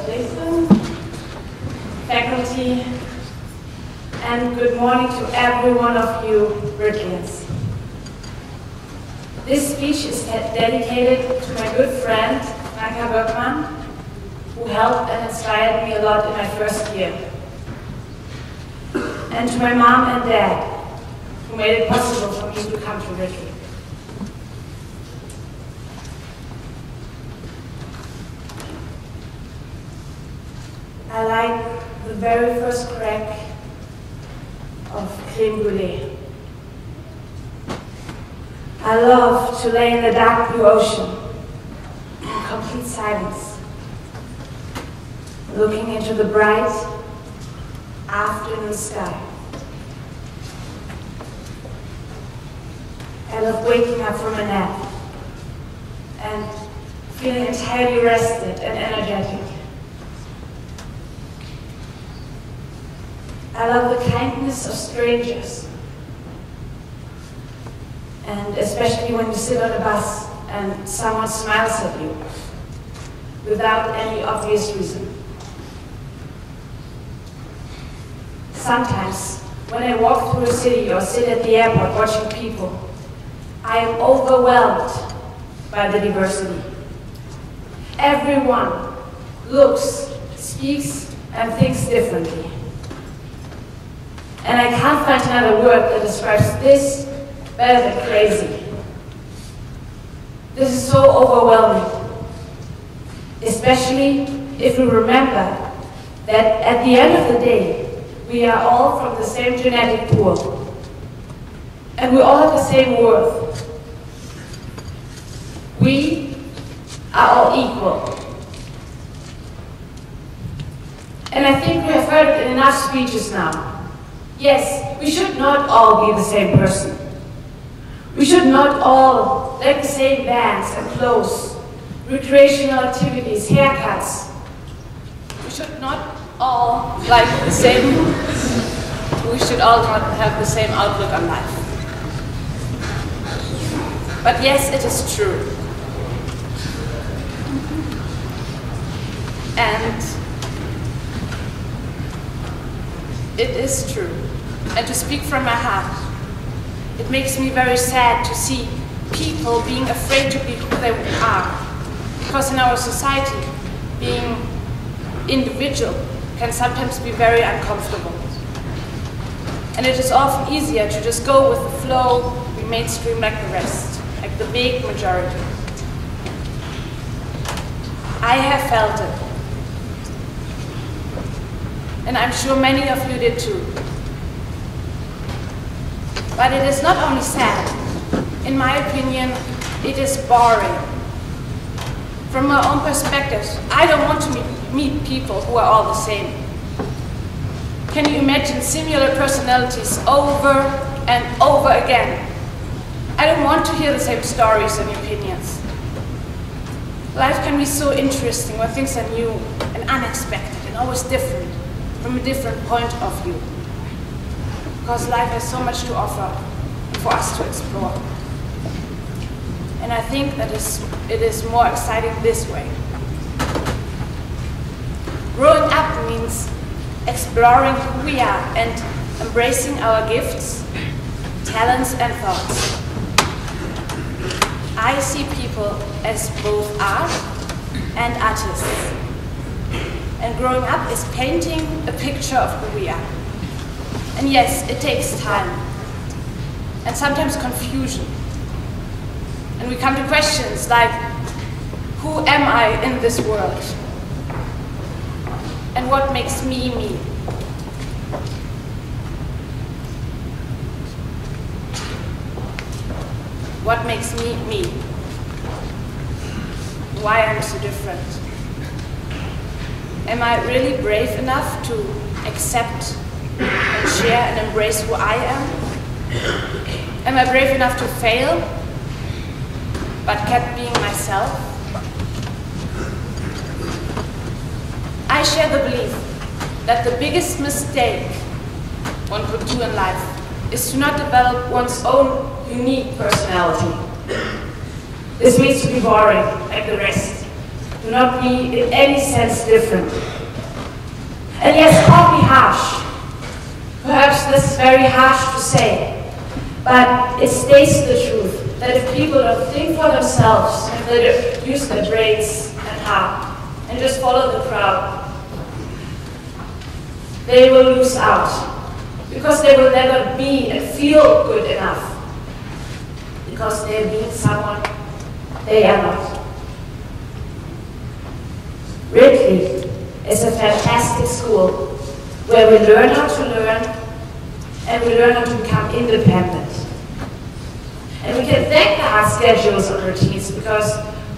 Jason, faculty, and good morning to every one of you Ridleyans. This speech is dedicated to my good friend, Franka Bergman, who helped and inspired me a lot in my first year. And to my mom and dad, who made it possible for me to come to Ridley. I like the very first crack of crème brûlée. I love to lay in the dark blue ocean in complete silence, looking into the bright afternoon sky. I love waking up from a nap and feeling entirely rested and energetic. I love the kindness of strangers, and especially when you sit on a bus and someone smiles at you without any obvious reason. Sometimes, when I walk through a city or sit at the airport watching people, I am overwhelmed by the diversity. Everyone looks, speaks, and thinks differently. And I can't find another word that describes this better than crazy. This is so overwhelming, especially if we remember that at the end of the day, we are all from the same genetic pool, and we all have the same worth. We are all equal. And I think we have heard it in enough speeches now. Yes, we should not all be the same person. We should not all like the same bands and clothes, recreational activities, haircuts. We should not all like the same. We should all not have the same outlook on life. But yes, it is true. And it is true. And to speak from my heart, it makes me very sad to see people being afraid to be who they are. Because in our society, being individual can sometimes be very uncomfortable. And it is often easier to just go with the flow, be mainstream like the rest, like the big majority. I have felt it. And I'm sure many of you did too. But it is not only sad. In my opinion, it is boring. From my own perspective, I don't want to meet people who are all the same. Can you imagine similar personalities over and over again? I don't want to hear the same stories and opinions. Life can be so interesting when things are new and unexpected and always different, from a different point of view. Because life has so much to offer for us to explore. And I think that it is more exciting this way. Growing up means exploring who we are and embracing our gifts, talents, and thoughts. I see people as both art and artists. And growing up is painting a picture of who we are. And yes, it takes time, and sometimes confusion. And we come to questions like, who am I in this world? And what makes me me? What makes me me? Why I'm so different? Am I really brave enough to accept and share and embrace who I am? Am I brave enough to fail, but kept being myself? I share the belief that the biggest mistake one could do in life is to not develop one's own unique personality. This means to be boring like the rest, do not be in any sense different. And yes, call me harsh. Perhaps this is very harsh to say, but it states the truth that if people don't think for themselves and they use their brains and heart and just follow the crowd, they will lose out because they will never be and feel good enough because they have been someone they are not. Ridley is a fantastic school where we learn how to learn and we learn how to become independent. And we can thank the hard schedules and routines because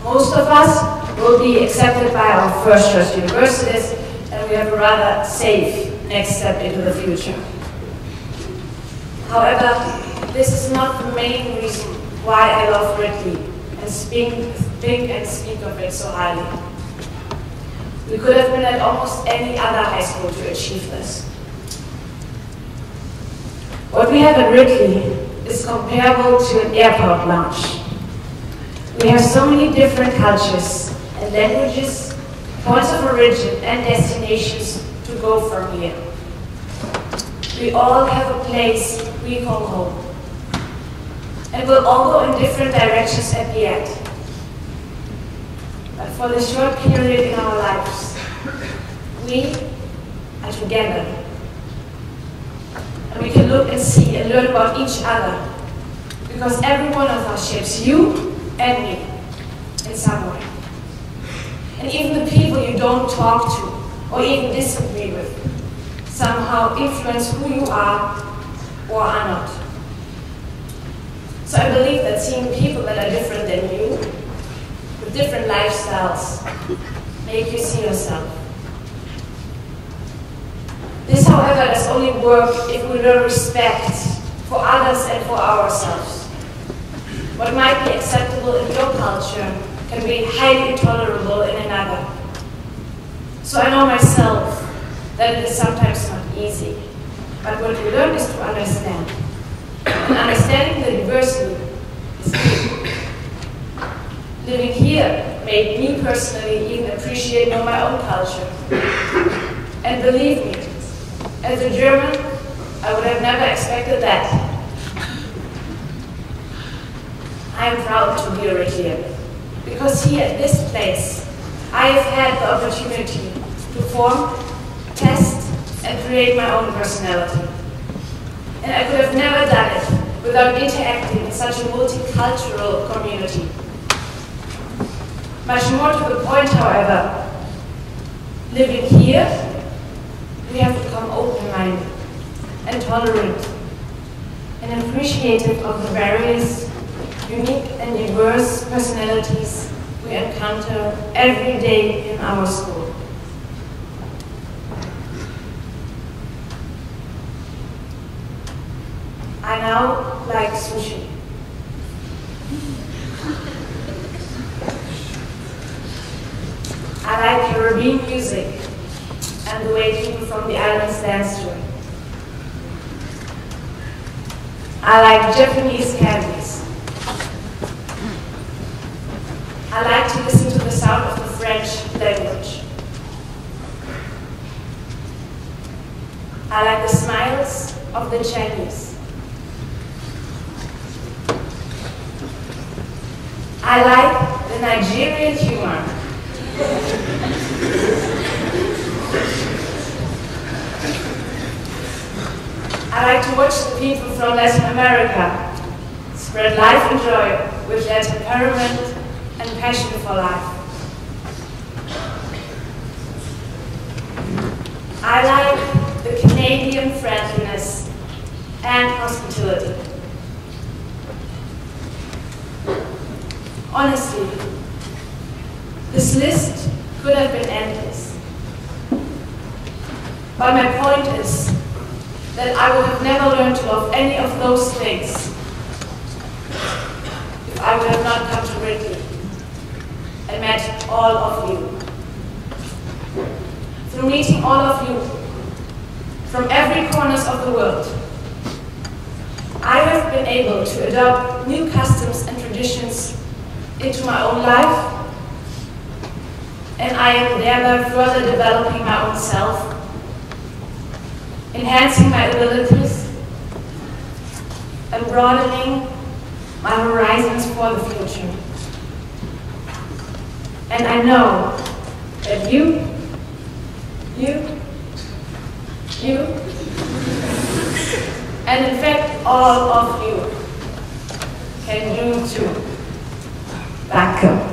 most of us will be accepted by our first choice universities and we have a rather safe next step into the future. However, this is not the main reason why I love Ridley and think and speak of it so highly. We could have been at almost any other high school to achieve this. What we have at Ridley is comparable to an airport lounge. We have so many different cultures and languages, points of origin and destinations to go from here. We all have a place we call home. And we'll all go in different directions at the end. But for this short period in our lives, we are together. And we can look and see and learn about each other. Because every one of us shapes you and me in some way. And even the people you don't talk to or even disagree with somehow influence who you are or are not. So I believe that seeing people that are different than you, with different lifestyles, make you see yourself. This, however, does only work if we learn respect for others and for ourselves. What might be acceptable in your culture can be highly intolerable in another. So I know myself that it is sometimes not easy, but what we learn is to understand. And understanding the diversity is key. Living here made me personally even appreciate more my own culture. And believe me, as a German, I would have never expected that. I am proud to be a Ridleyan, because here at this place, I have had the opportunity to form, test, and create my own personality. And I could have never done it without interacting in such a multicultural community. Much more to the point, however, living here, we have become open-minded and tolerant and appreciative of the various unique and diverse personalities we encounter every day in our school. I now like sushi. I like Caribbean music and the way people from the islands dance to it. I like Japanese candies. I like to listen to the sound of the French language. I like the smiles of the Chinese. I like the Nigerian humor. I like to watch the people from Latin America spread life and joy with their temperament and passion for life. I like the Canadian friendliness and hospitality. Honestly, this list could have been endless. But my point is that I would have never learned to love any of those things if I would have not come to Ridley and met all of you. Through meeting all of you from every corner of the world, I have been able to adopt new customs and traditions into my own life and I am thereby further developing my own self, enhancing my abilities, and broadening my horizons for the future. And I know that you, and in fact all of you can do too. Danke.